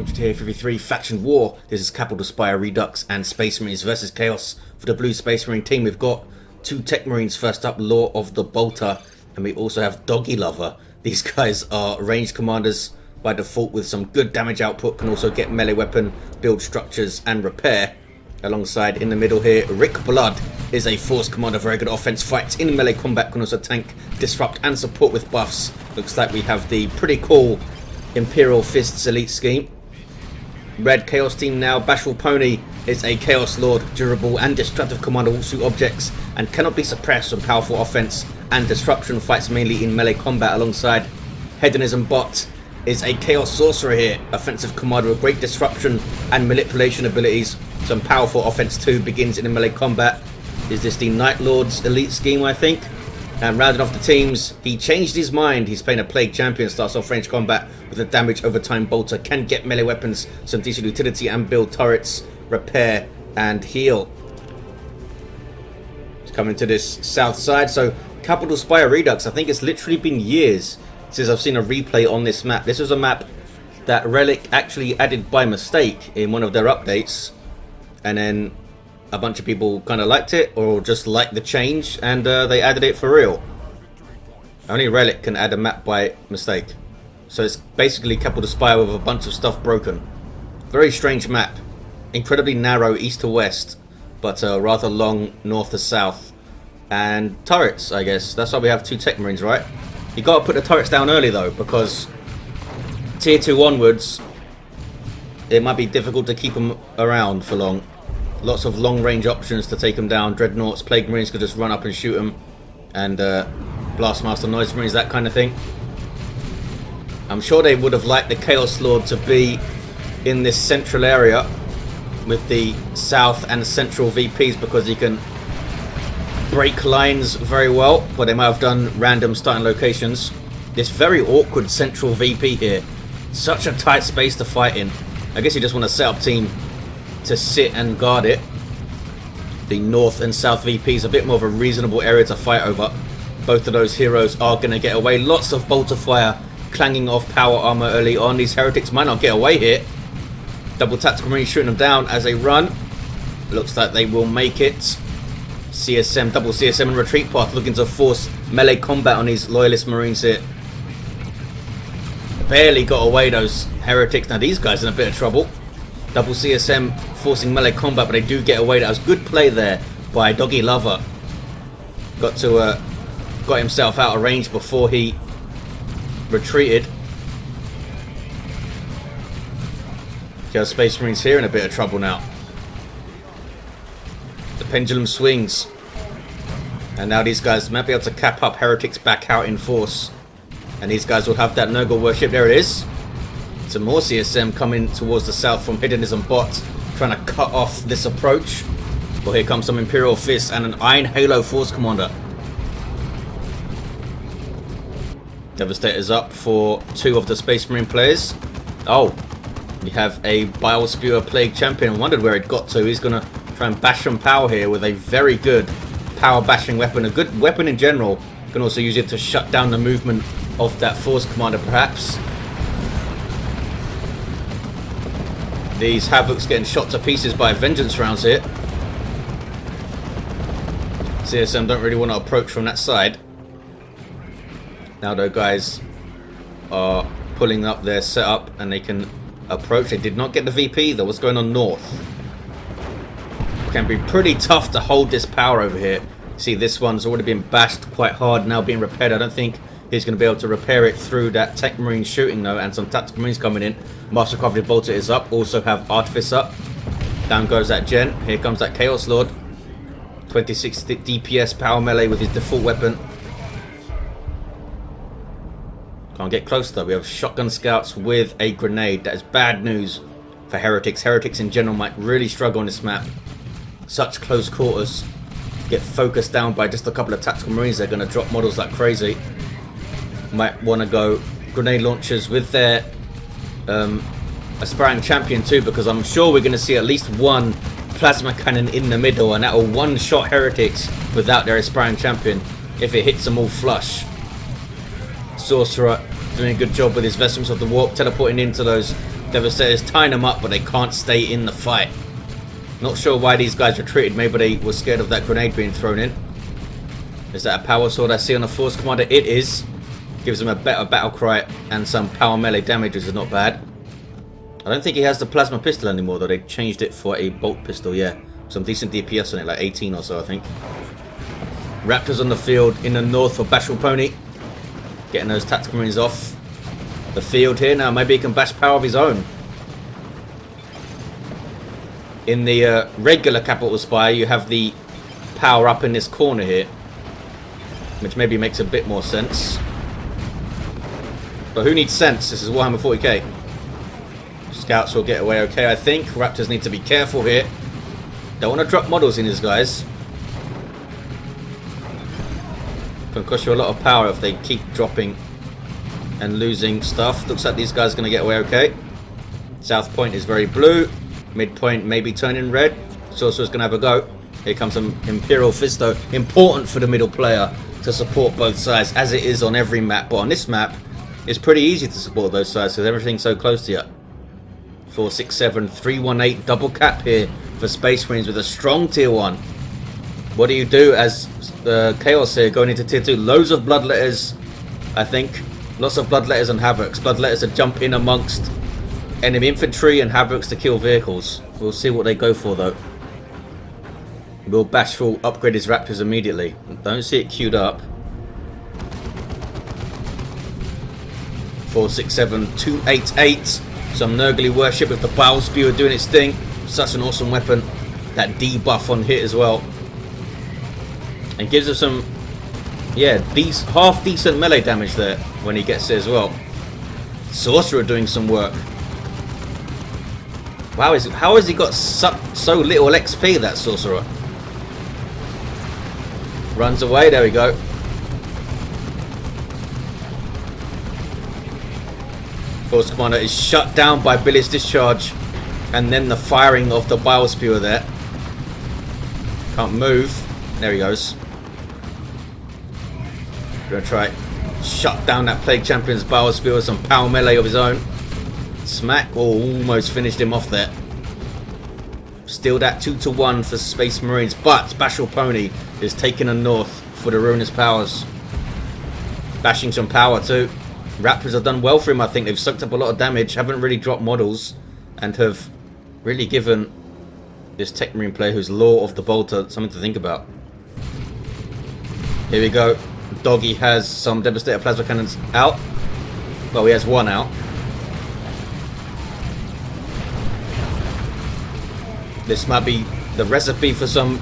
Welcome to TF3 Faction War. This is Capital Spire, Redux and Space Marines versus Chaos. For the blue Space Marine team, we've got two Techmarines. First up, Law of the Bolter, and we also have Doggy Lover. These guys are ranged commanders by default with some good damage output, can also get melee weapon, build structures and repair. Alongside in the middle here, Rick Blood is a force commander, very good offense, fights in melee combat, can also tank, disrupt and support with buffs. Looks like we have the pretty cool Imperial Fists elite scheme. Red Chaos team now, Bashful Pwny is a Chaos Lord, durable and destructive commander, will shoot objects and cannot be suppressed on powerful offense and disruption, fights mainly in melee combat. Alongside Hedonism bot is a Chaos Sorcerer here, offensive commander with great disruption and manipulation abilities. Some powerful offense too, begins in melee combat. Is this the Night Lord's elite scheme, I think? And rounding off the teams, he changed his mind. He's playing a Plague Champion, starts off range combat with a damage over time bolter, can get melee weapons, some decent utility and build turrets, repair and heal. It's coming to this south side, so Capital Spire Redux, I think it's literally been years since I've seen a replay on this map. This was a map that Relic actually added by mistake in one of their updates, and then a bunch of people kind of liked it or just liked the change, and they added it for real. Only Relic can add a map by mistake. So it's basically Capital Spire with a bunch of stuff broken. Very strange map. Incredibly narrow east to west, but rather long north to south. And turrets, I guess. That's why we have two Techmarines, right? You got to put the turrets down early though, because tier 2 onwards, it might be difficult to keep them around for long. Lots of long range options to take them down. Dreadnoughts, Plague Marines could just run up and shoot them. And Blastmaster Noise Marines, that kind of thing. I'm sure they would have liked the Chaos Lord to be in this central area with the south and central VPs, because he can break lines very well, but they might have done random starting locations. This very awkward central VP here. Such a tight space to fight in. I guess you just want a setup team to sit and guard it. The north and south VPs, a bit more of a reasonable area to fight over. Both of those heroes are going to get away. Lots of bolter fire clanging off power armor early on. These heretics might not get away here. Double tactical marine shooting them down as they run. Looks like they will make it. CSM, double CSM and retreat path, looking to force melee combat on these loyalist marines here. Barely got away, those heretics. Now these guys are in a bit of trouble. Double CSM forcing melee combat, but they do get away. That was good play there by Doggy Lover. Got himself out of range before he retreated. Chaos Space Marines here in a bit of trouble now. The pendulum swings, and now these guys might be able to cap up heretics back out in force, and these guys will have that Nurgle worship. There it is. Some more CSM coming towards the south from Hedonism bot, trying to cut off this approach. Well, here comes some Imperial Fists and an Iron Halo Force Commander. Devastator's up for two of the Space Marine players. Oh, we have a Bile Spewer Plague Champion. I wondered where it got to. He's going to try and bash some power here with a very good power bashing weapon. A good weapon in general. You can also use it to shut down the movement of that Force Commander perhaps. These Havocs getting shot to pieces by Vengeance rounds here. CSM don't really want to approach from that side. Now though, guys are pulling up their setup and they can approach. They did not get the VP though. What's going on north? It can be pretty tough to hold this power over here. See, this one's already been bashed quite hard, now being repaired. I don't think he's going to be able to repair it through that Techmarine shooting though, and some tactical marines coming in. Master Coveted Bolter is up, also have Artifice up. Down goes that Gen. Here comes that Chaos Lord. 26 DPS power melee with his default weapon. Can't get close though. We have shotgun scouts with a grenade. That is bad news for heretics. Heretics in general might really struggle on this map. Such close quarters. Get focused down by just a couple of tactical marines. They're going to drop models like crazy. Might want to go grenade launchers with their aspiring champion too, because I'm sure we're going to see at least one plasma cannon in the middle, and that will one-shot heretics without their aspiring champion if it hits them all flush. Sorcerer doing a good job with his Vestments of the Warp, teleporting into those Devastator's tying them up, but they can't stay in the fight. Not sure why these guys retreated. Maybe they were scared of that grenade being thrown in. Is that a power sword I see on the Force Commander? It is. Gives them a better battle cry and some power melee damage, which is not bad. I don't think he has the plasma pistol anymore, though. They changed it for a bolt pistol, yeah. Some decent DPS on it, like 18 or so, I think. Raptors on the field in the north for Bashful Pwny. Getting those tactical marines off the field here. Now maybe he can bash power of his own. In the regular Capital Spire, you have the power up in this corner here, which maybe makes a bit more sense. But who needs sense? This is Warhammer 40k. Scouts will get away okay, I think. Raptors need to be careful here. Don't want to drop models in these guys. Can cost you a lot of power if they keep dropping and losing stuff. Looks like these guys are going to get away okay. South point is very blue. Midpoint maybe turning red. Sorcerer's going to have a go. Here comes some Imperial Fisto. Important for the middle player to support both sides, as it is on every map. But on this map, it's pretty easy to support those sides because everything's so close to you. 4, 6, 7, 3, 1, 8. Double cap here for Space Marines with a strong tier 1. What do you do as Chaos here going into tier 2? Loads of Bloodletters, I think. Lots of Bloodletters and Havocs. Bloodletters to jump in amongst enemy infantry and Havocs to kill vehicles. We'll see what they go for though. Will Bashful upgrade his Raptors immediately? Don't see it queued up. 4, 6, 7, 2, 8, 8. Some Nurgly worship with the Bow Spewer doing its thing. Such an awesome weapon. That debuff on hit as well. And gives us some, yeah, half decent melee damage there when he gets it as well. Sorcerer doing some work. Wow, how has he got so little XP, that Sorcerer? Runs away, there we go. Force Commander is shut down by Billy's discharge. And then the firing of the Bile Spewer there. Can't move. There he goes. Gonna try shut down that Plague Champion's Bile Spewer with some power melee of his own. Smack. Oh, almost finished him off there. Still that 2-1 for Space Marines. But Bashful Pwny is taking a north for the ruinous powers. Bashing some power too. Raptors have done well for him, I think. They've sucked up a lot of damage, haven't really dropped models, and have really given this Techmarine player who's Law of the Bolter something to think about. Here we go. Doggy has some Devastator Plasma Cannons out. Well, he has one out. This might be the recipe for some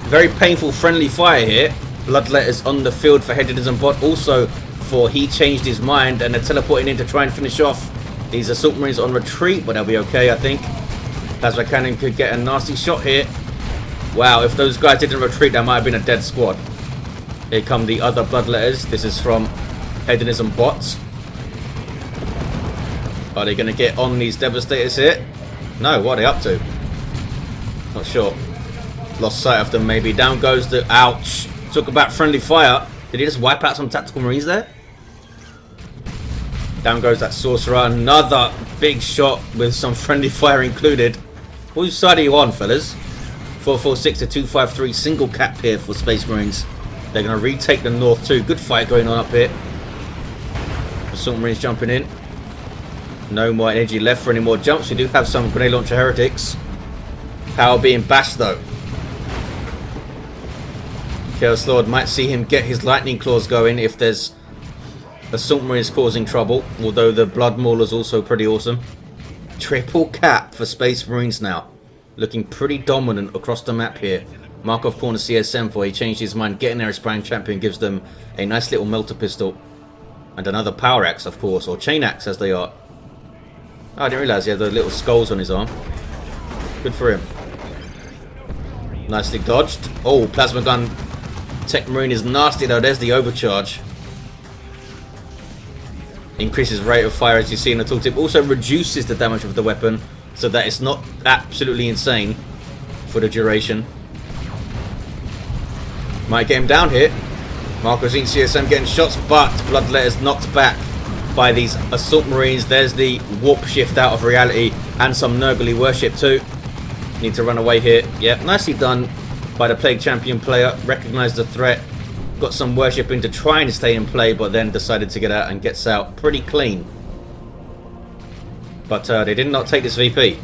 very painful friendly fire here. Bloodletters on the field for Hedonism bot. Also for he changed his mind and they're teleporting in to try and finish off these Assault Marines on retreat, but they'll be okay, I think. Plasma Cannon could get a nasty shot here. Wow, if those guys didn't retreat, that might have been a dead squad. Here come the other Bloodletters. This is from Hedonism bots. Are they going to get on these Devastators here? No, what are they up to? Not sure. Lost sight of them maybe. Down goes the... Ouch. Talk about friendly fire. Did he just wipe out some tactical marines there? Down goes that Sorcerer. Another big shot with some friendly fire included. Whose side are you on, fellas? 446 to 253. Single cap here for Space Marines. They're going to retake the north too. Good fight going on up here. Assault Marines jumping in. No more energy left for any more jumps. We do have some grenade launcher heretics. Power being bashed though. Chaos Lord might see him get his lightning claws going if there's Assault Marines causing trouble. Although the Blood Mauler's also pretty awesome. Triple cap for Space Marines now. Looking pretty dominant across the map here. Markov corner CSM for he changed his mind. Getting there as Prime Champion gives them a nice little melter pistol. And another power axe, of course. Or chain axe as they are. Oh, I didn't realise he had the little skulls on his arm. Good for him. Nicely dodged. Oh, Plasma Gun Techmarine is nasty though. There's the overcharge. Increases rate of fire as you see in the tooltip. Also reduces the damage of the weapon so that it's not absolutely insane for the duration. Might get him down here. Marcosine CSM getting shots, but Bloodletter's knocked back by these assault marines. There's the warp shift out of reality and some Nurgly worship too. Need to run away here. Yeah, nicely done by the Plague Champion player. Recognized the threat, got some worship in to try and stay in play, but then decided to get out and gets out pretty clean. But they did not take this VP.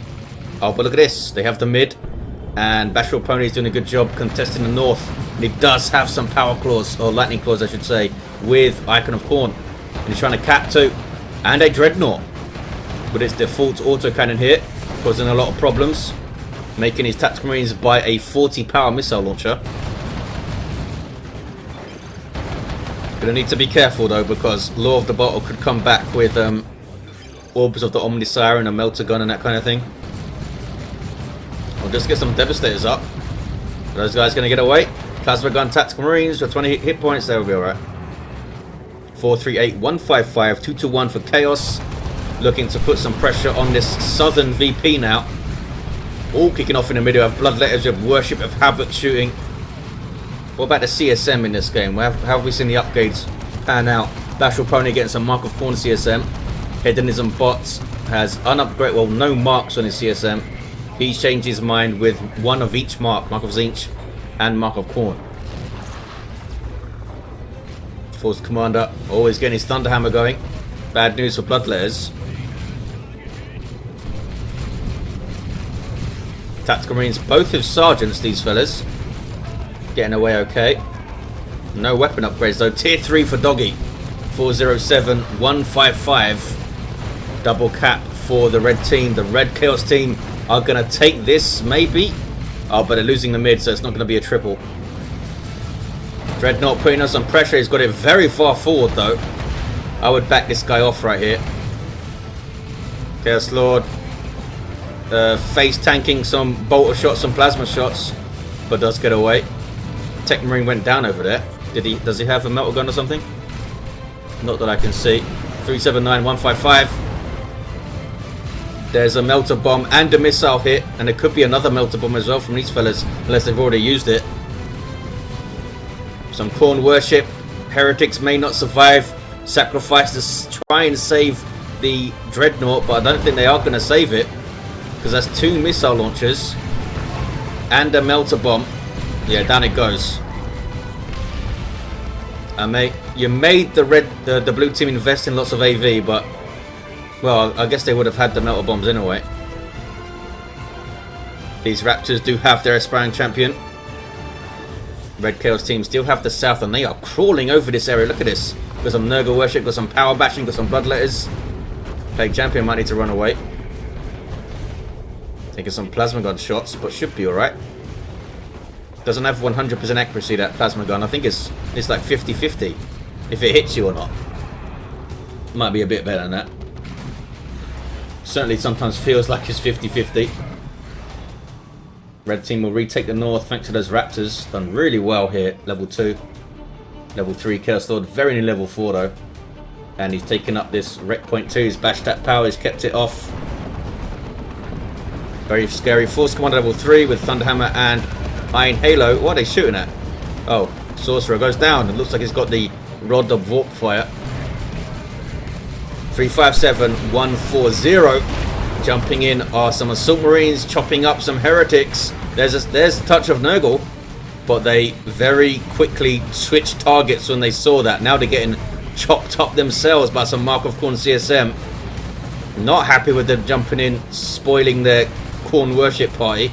Oh, but look at this. They have the mid, and Bashful Pwny is doing a good job contesting the north. And he does have some power claws, or lightning claws I should say, with Icon of Khorne. And he's trying to cap too. And a Dreadnought with its default autocannon here, causing a lot of problems, making his tactical marines by a 40 power missile launcher. Gonna need to be careful though, because Law of the Bottle could come back with Orbs of the Omnisire and a Melter Gun and that kind of thing. We'll just get some Devastators up. Are those guys gonna get away? Plasma Gun, Tactical Marines with 20 hit points, there will be alright. 438 155 221 for Chaos. Looking to put some pressure on this southern VP now. All kicking off in the middle of Bloodletters with Worship of Havoc shooting. What about the CSM in this game? How have we seen the upgrades pan out? Bashful Pwny getting some Mark of Khorne CSM. Hedonism Bots has unupgraded, well, no marks on his CSM. He's changed his mind with one of each mark, Mark of Tzeentch and Mark of Khorne. Force Commander always getting his Thunderhammer going. Bad news for Bloodletters. Tactical Marines, both his sergeants, these fellas. Getting away okay. No weapon upgrades though. Tier 3 for Doggy. 407 155. Double cap for the red team. The red Chaos team are going to take this, maybe. Oh, but they're losing the mid, so it's not going to be a triple. Dreadnought putting us on pressure. He's got it very far forward, though. I would back this guy off right here. Chaos Lord. Face tanking some bolter shots, some plasma shots, but does get away. Techmarine went down over there. Does he have a melter gun or something? Not that I can see. 379 155. There's a melter bomb and a missile hit, and there could be another melter bomb as well from these fellas, unless they've already used it. Some Khorne worship. Heretics may not survive. Sacrifice to try and save the Dreadnought, but I don't think they are going to save it, because that's 2 missile launchers and a melter bomb. Yeah, down it goes. Mate, you made the blue team invest in lots of AV, but well, I guess they would have had the melter bombs anyway. These Raptors do have their aspiring champion. Red Chaos team still have the south, and they are crawling over this area. Look at this. Got some Nurgle worship, got some power bashing, got some Bloodletters. Plague Champion might need to run away. Taking some plasma gun shots, but should be alright. Doesn't have 100% accuracy, that plasma gun. I think it's like 50-50 if it hits you or not. Might be a bit better than that. Certainly sometimes feels like it's 50-50. Red team will retake the north thanks to those Raptors. Done really well here. Level 2. Level 3 Chaos Lord. Very near level 4 though. And he's taken up this Rec Point 2. He's bashed that power. He's kept it off. Very scary. Force Commander level 3 with Thunderhammer and Iron Halo. What are they shooting at? Oh, Sorcerer goes down. It looks like he's got the Rod of Warp Fire. 357 140. Jumping in are some Assault Marines, chopping up some Heretics. There's a touch of Nurgle, but they very quickly switched targets when they saw that. Now they're getting chopped up themselves by some Mark of Khorne CSM. Not happy with them jumping in, spoiling their Khorne worship party.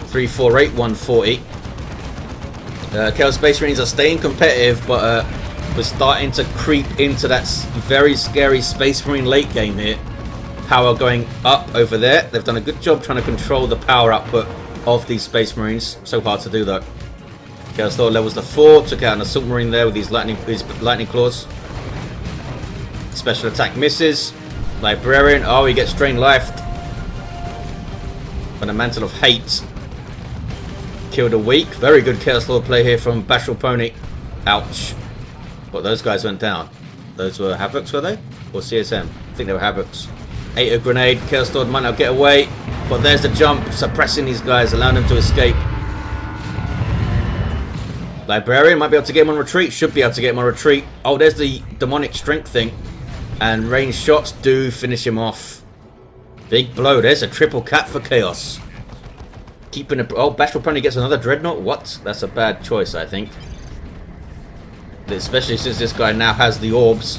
348 140. Chaos Space Marines are staying competitive, but we're starting to creep into that very scary Space Marine late game here. Power going up over there. They've done a good job trying to control the power output of these Space Marines. So hard to do though. Chaos Lord levels to 4. Took out an Assault Marine there with these lightning claws. Special attack misses. Librarian. Oh, he gets drained life. And a Mantle of Hate. Killed a weak. Very good Chaos Lord play here from Bashful Pwny. Ouch. But those guys went down. Those were Havocs, were they? Or CSM? I think they were Havocs. 8 a grenade. Chaos Lord might not get away. But there's the jump. Suppressing these guys. Allowing them to escape. Librarian might be able to get him on retreat. Should be able to get him on retreat. Oh, there's the demonic strength thing. And range shots do finish him off. Big blow. There's a triple cap for Chaos. Keeping it. Oh, Bashful probably gets another Dreadnought. What? That's a bad choice, I think. Especially since this guy now has the orbs.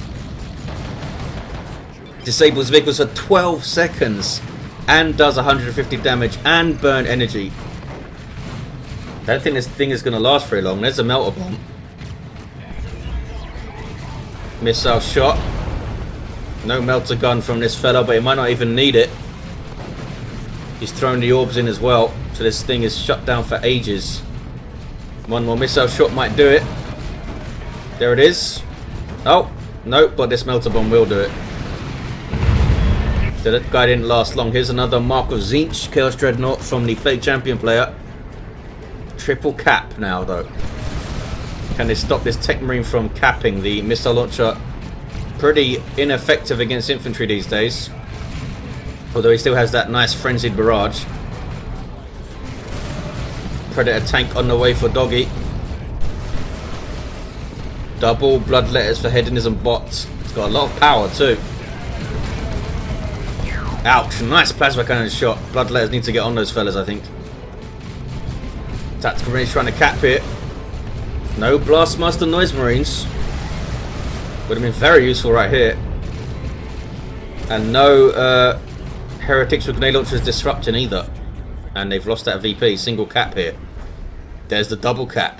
Disables vehicles for 12 seconds. And does 150 damage and burn energy. I don't think this thing is going to last very long. There's a melter bomb. Missile shot. No melter gun from this fella, but he might not even need it. He's thrown the orbs in as well, so this thing is shut down for ages. One more missile shot might do it. There it is. Oh, no, but this melter bomb will do it. So that guy didn't last long. Here's another Mark of Tzeentch, Chaos Dreadnought from the Plague Champion player. Triple cap now, though. Can they stop this Techmarine from capping the missile launcher? Pretty ineffective against infantry these days. Although he still has that nice frenzied barrage. Predator tank on the way for Doggy. Double bloodletters for Hedonism bots. It's got a lot of power too. Ouch, nice plasma cannon shot. Bloodletters need to get on those fellas, I think. Tactical Marines trying to cap it. No Blastmaster Noise Marines. Would have been very useful right here. And no Heretics with grenade launchers disrupting either. And they've lost that VP. Single cap here. There's the double cap.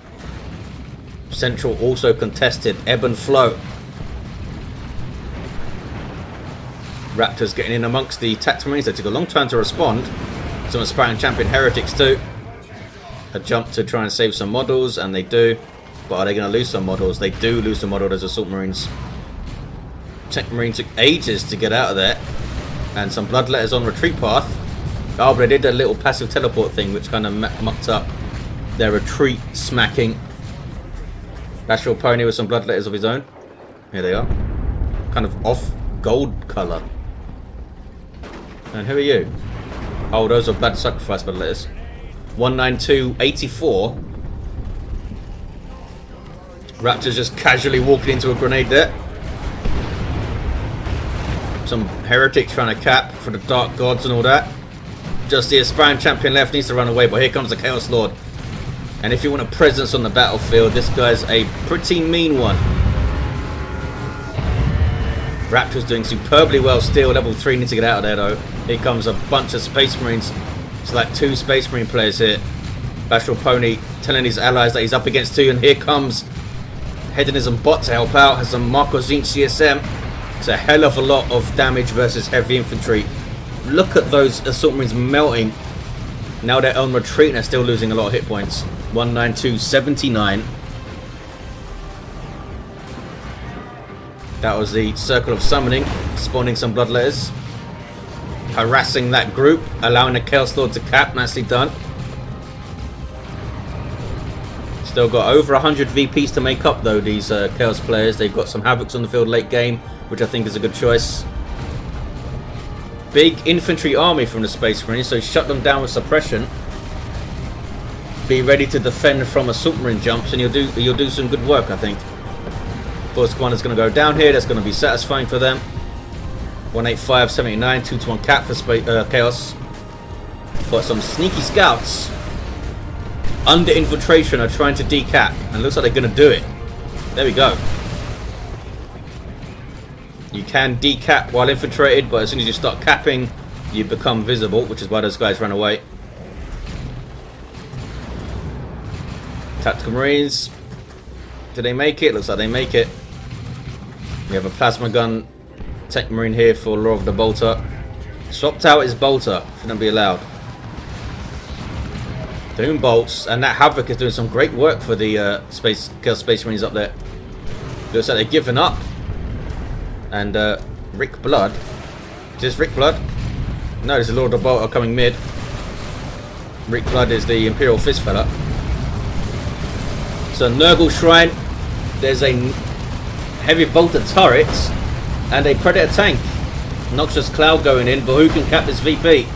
Central also contested. Ebb and flow. Raptors getting in amongst the Tactical Marines. They took a long time to respond. Some aspiring champion Heretics too. A jump to try and save some models, and they do. But are they going to lose some models? They do lose some models as Assault Marines. Techmarine took ages to get out of there. And some bloodletters on retreat path. Oh, but they did a little passive teleport thing, which kind of mucked up their retreat smacking. Bashful Pwny with some bloodletters of his own. Here they are. Kind of off gold colour. And who are you? Oh, those are blood sacrifice bloodletters. 19284. Raptors just casually walking into a grenade there. Some heretics trying to cap for the Dark Gods and all that. Just the aspiring champion left needs to run away, but here comes the Chaos Lord. And if you want a presence on the battlefield, this guy's a pretty mean one. Raptors doing superbly well still. Level 3 needs to get out of there though. Here comes a bunch of Space Marines. It's like 2 Space Marine players here. Bashful Pwny telling his allies that he's up against 2, and here comes Hedonism bot to help out. Has some Mark of Tzeentch CSM. It's a hell of a lot of damage versus heavy infantry. Look at those Assault Marines melting. Now they're on retreat and they're still losing a lot of hit points. 19279. That was the Circle of Summoning, spawning some bloodletters. Harassing that group, allowing the Chaos Lord to cap. Nicely done. Still got over 100 VPs to make up though, these Chaos players. They've got some Havocs on the field late game, which I think is a good choice. Big infantry army from the Space Marines, so shut them down with suppression. Be ready to defend from Assault Marine jumps, and you'll do some good work, I think. Force Commander's going to go down here. That's going to be satisfying for them. 18579, 2-to-1 cap for Chaos. Got some sneaky scouts under infiltration are trying to decap, and looks like they're going to do it. There we go. You can decap while infiltrated, but as soon as you start capping, you become visible, which is why those guys ran away. Tactical Marines. Did they make it? Looks like they make it. We have a plasma gun Techmarine here for Law of the Bolter. Swapped out his Bolter. Shouldn't be allowed. Doom bolts, and that Havoc is doing some great work for the Chaos Space Marines up there. Looks like they're giving up. And Rick Blood. Is this Rick Blood? No, this is Lord of the Bolter coming mid. Rick Blood is the Imperial Fist fella. So Nurgle Shrine. There's a heavy bolter turret and a Predator tank. Noxious Cloud going in, but who can cap this VP?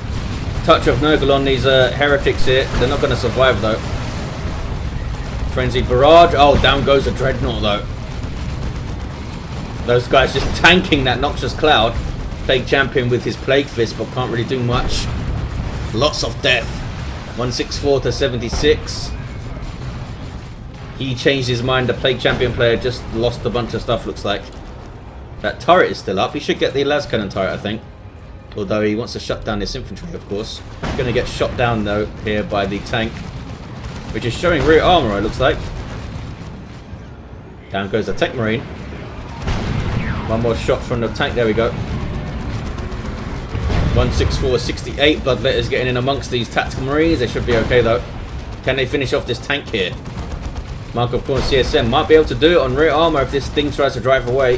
Touch of Nurgle on these heretics here. They're not going to survive though. Frenzied Barrage. Oh, down goes the Dreadnought though. Those guys just tanking that Noxious Cloud. Plague Champion with his Plague Fist, but can't really do much. Lots of death. 164 to 76. He changed his mind. The Plague Champion player just lost a bunch of stuff, looks like. That turret is still up. He should get the las cannon turret, I think. Although he wants to shut down this infantry, of course. Going to get shot down, though, here by the tank. Which is showing rear armor, it looks like. Down goes the Techmarine. One more shot from the tank. There we go. 164, 68. Bloodletter's getting in amongst these tactical marines. They should be okay, though. Can they finish off this tank here? Mark of course CSM might be able to do it on rear armor if this thing tries to drive away.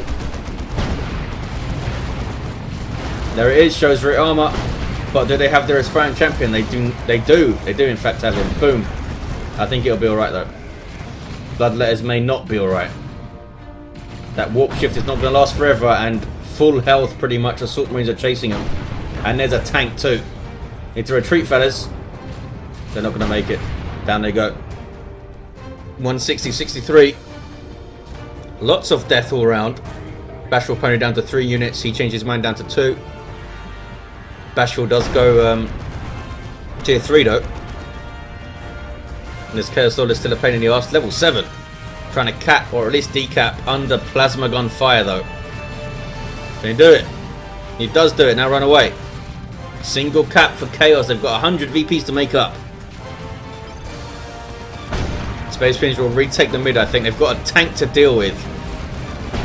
There it is, shows rear armor. But do they have their aspiring champion? They do in fact have him. Boom. I think it'll be alright though. Bloodletters may not be alright. That warp shift is not going to last forever, and full health pretty much. Assault marines are chasing him. And there's a tank too. Need to retreat, fellas. They're not going to make it. Down they go. 160, 63. Lots of death all around. Bashful Pwny down to 3 units. He changed his mind down to 2. Bashful does go tier 3 though. And this Chaos Lord is still a pain in the arse. Level 7. Trying to cap or at least decap under plasma gun fire though. Can he do it? He does do it. Now run away. Single cap for Chaos. They've got 100 VPs to make up. Space Marines will retake the mid, I think. They've got a tank to deal with.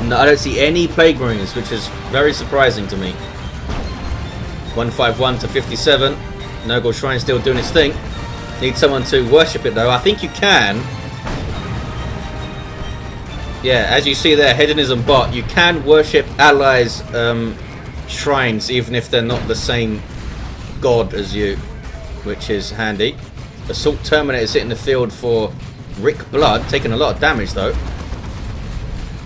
No, I don't see any Plague Marines, which is very surprising to me. 151 to 57. Nurgle Shrine still doing its thing. Need someone to worship it though. I think you can. Yeah, as you see there, Hedonism bot, you can worship allies' shrines even if they're not the same god as you, which is handy. Assault Terminator is hitting the field for Rick Blood, taking a lot of damage though.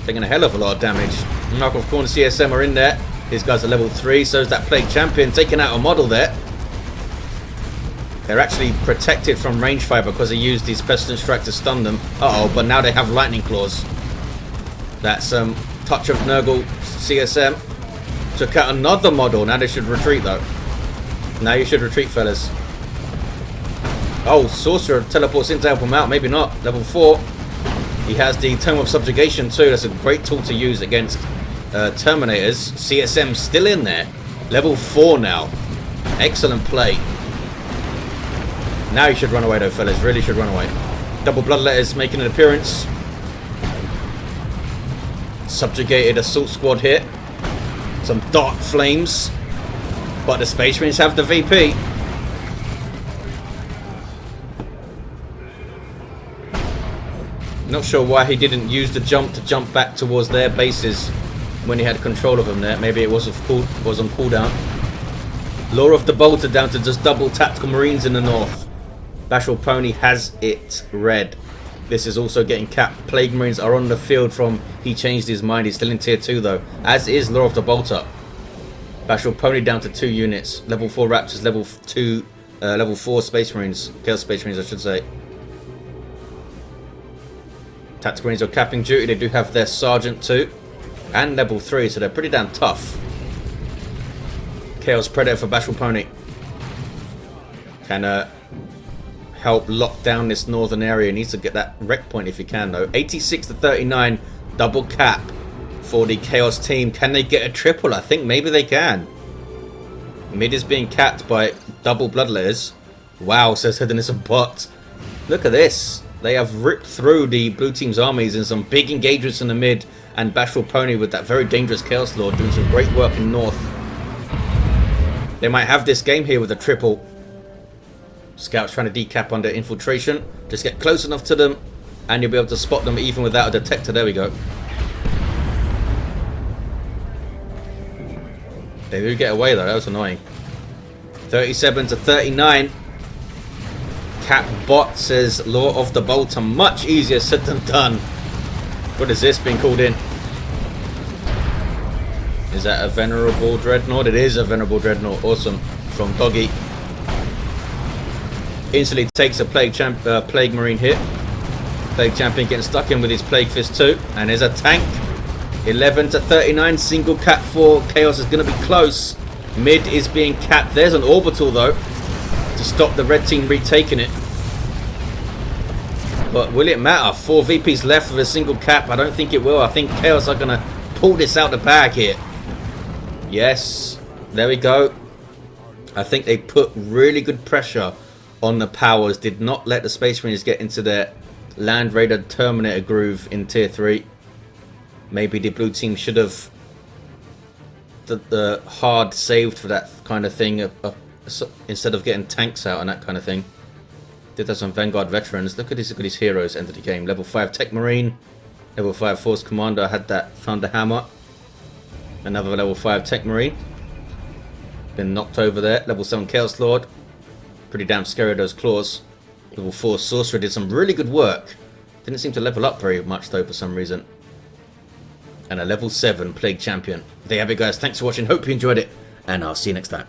Taking a hell of a lot of damage. Mark of Corn CSM are in there. These guys are level 3, so is that Plague Champion, taking out a model there. They're actually protected from range fire because they used these Pestilence Strike to stun them. Uh-oh, but now they have Lightning Claws. That's touch of Nurgle CSM. Took out another model. Now they should retreat though. Now you should retreat, fellas. Oh, Sorcerer teleports in to help him out. Maybe not. Level 4. He has the Tome of Subjugation too. That's a great tool to use against Terminators. CSM still in there. Level 4 now. Excellent play. Now you should run away though, fellas. Really should run away. Double Bloodletters making an appearance. Subjugated Assault Squad here. Some Dark Flames. But the Space Marines have the VP. Not sure why he didn't use the jump to jump back towards their bases when he had control of them there. Maybe it was on cooldown. Lure of the Bolter down to just double tactical marines in the north. Bashful Pwny has it red. This is also getting capped. Plague Marines are on the field from he changed his mind. He's still in tier 2 though, as is Lure of the Bolter. Bashful Pwny down to 2 units. Level 4 Raptors, level 4 Space Marines. Chaos Space Marines I should say. Tactical Marines are capping duty. They do have their Sergeant too. And level 3, so they're pretty damn tough. Chaos Predator for Bashful Pwny. Can help lock down this northern area. Needs to get that wreck point if he can though. 86 to 39. Double cap for the Chaos team. Can they get a triple? I think maybe they can. Mid is being capped by double Bloodletters. Wow, says Hedonism bot. Look at this. They have ripped through the blue team's armies in some big engagements in the mid, and Bashful Pwny with that very dangerous Chaos Lord doing some great work in north. They might have this game here with a triple. Scouts trying to decap under infiltration. Just get close enough to them and you'll be able to spot them even without a detector. There we go. They do get away though, that was annoying. 37 to 39. Cap bot says Lure of the Bolter. Much easier said than done. What is this being called in? Is that a Venerable Dreadnought? It is a Venerable Dreadnought. Awesome. From Doggy. Instantly takes a Plague Marine hit. Plague Champion getting stuck in with his Plague Fist too. And there's a tank. 11 to 39. Single cap for Chaos is going to be close. Mid is being capped. There's an orbital though to stop the red team retaking it. But will it matter? 4 VPs left with a single cap. I don't think it will. I think Chaos are going to pull this out the bag here. Yes. There we go. I think they put really good pressure on the powers. Did not let the Space Marines get into their Land Raider Terminator groove in Tier 3. Maybe the blue team should have the hard saved for that kind of thing instead of getting tanks out and that kind of thing. Did have some Vanguard veterans. Look at these heroes enter the game. Level 5 Techmarine, level 5 Force Commander had that Thunder Hammer. Another level 5 Techmarine. Been knocked over there. Level 7 Chaos Lord. Pretty damn scary, those claws. Level 4 Sorcerer did some really good work. Didn't seem to level up very much though for some reason. And a level 7 Plague Champion. There you have it guys. Thanks for watching. Hope you enjoyed it. And I'll see you next time.